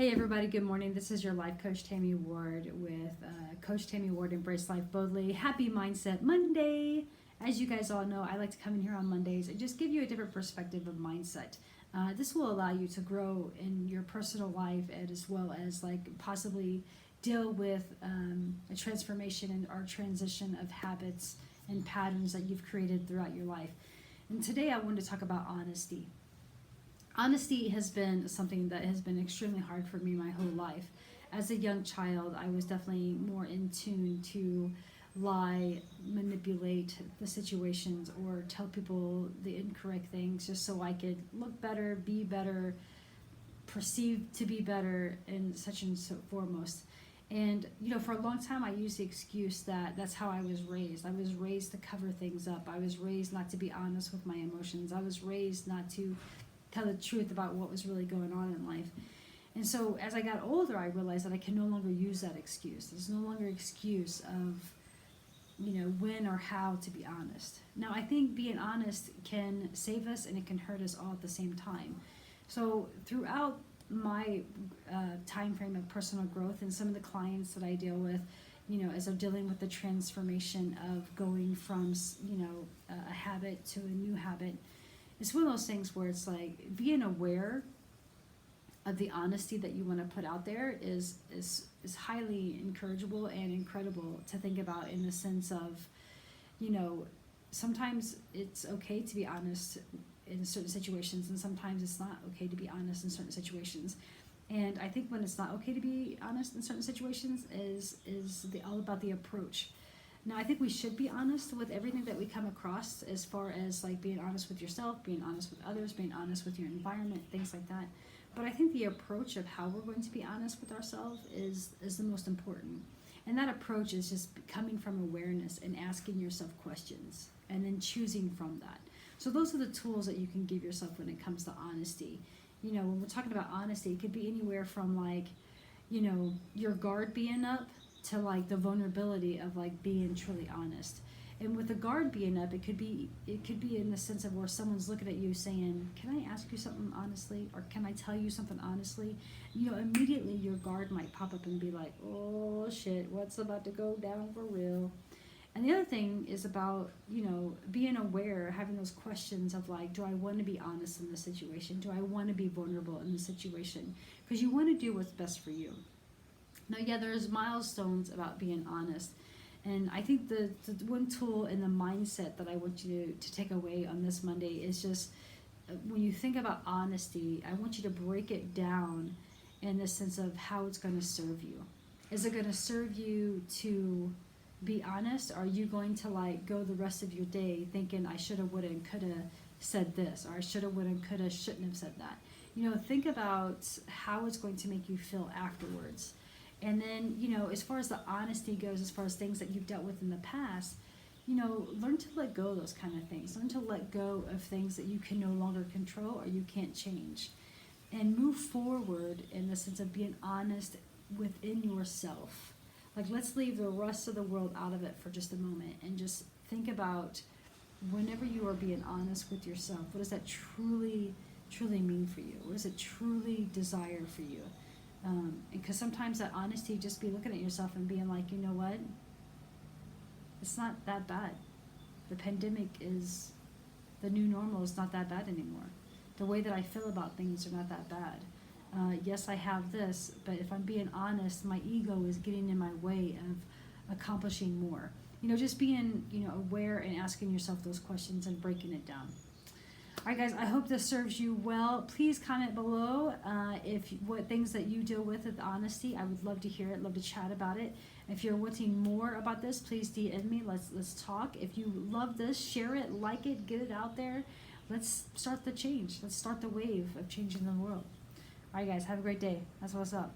Hey everybody, good morning. This is your life coach Tammy Ward with Coach Tammy Ward Embrace Life Boldly. Happy Mindset Monday. As you guys all know, I like to come in here on Mondays and just give you a different perspective of mindset. This will allow you to grow in your personal life and as well as like possibly deal with a transformation and or transition of habits and patterns that you've created throughout your life. And today I wanted to talk about honesty. Honesty has been something that has been extremely hard for me my whole life. As a young child, I was definitely more in tune to lie, manipulate the situations, or tell people the incorrect things just so I could look better, be better, perceived to be better, and such and so foremost. And for a long time, I used the excuse that that's how I was raised. I was raised to cover things up. I was raised not to be honest with my emotions. I was raised not to tell the truth about what was really going on in life. And so as I got older, I realized that I can no longer use that excuse. There's no longer excuse of, when or how to be honest. Now, I think being honest can save us and it can hurt us all at the same time. So throughout my time frame of personal growth and some of the clients that I deal with, as I'm dealing with the transformation of going from, a habit to a new habit, it's one of those things where it's like being aware of the honesty that you want to put out there is highly encourageable and incredible to think about, in the sense of, sometimes it's okay to be honest in certain situations, and sometimes it's not okay to be honest in certain situations. And I think when it's not okay to be honest in certain situations is all about the approach. Now, I think we should be honest with everything that we come across, as far as like being honest with yourself, being honest with others, being honest with your environment, things like that. But I think the approach of how we're going to be honest with ourselves is the most important. And that approach is just coming from awareness and asking yourself questions and then choosing from that. So those are the tools that you can give yourself when it comes to honesty. When we're talking about honesty, it could be anywhere from like, your guard being up to like the vulnerability of like being truly honest. And with the guard being up, it could be in the sense of where someone's looking at you saying, can I ask you something honestly? Or can I tell you something honestly? Immediately your guard might pop up and be like, oh shit, what's about to go down for real? And the other thing is about, being aware, having those questions of like, do I want to be honest in this situation? Do I want to be vulnerable in this situation? Because you want to do what's best for you. Now, yeah, there's milestones about being honest. And I think the one tool in the mindset that I want you to take away on this Monday is just, when you think about honesty, I want you to break it down in the sense of how it's going to serve you. Is it going to serve you to be honest? Or are you going to like go the rest of your day thinking, I shoulda, woulda, and coulda said this, or I shoulda, woulda, and coulda, shouldn't have said that? Think about how it's going to make you feel afterwards. And then, as far as the honesty goes, as far as things that you've dealt with in the past, learn to let go of those kind of things. Learn to let go of things that you can no longer control or you can't change. And move forward in the sense of being honest within yourself. Like, let's leave the rest of the world out of it for just a moment and just think about, whenever you are being honest with yourself, what does that truly, truly mean for you? What does it truly desire for you? Because sometimes that honesty, just be looking at yourself and being like, you know what? It's not that bad. The pandemic is the new normal. Is not that bad anymore. The way that I feel about things are not that bad. Yes, I have this, but if I'm being honest, my ego is getting in my way of accomplishing more. Just being, aware and asking yourself those questions and breaking it down. All right, guys, I hope this serves you well. Please comment below what things that you deal with honesty. I would love to hear it, love to chat about it. If you're wanting more about this, please DM me. Let's talk. If you love this, share it, like it, get it out there. Let's start the change. Let's start the wave of changing the world. All right, guys, have a great day. That's what's up.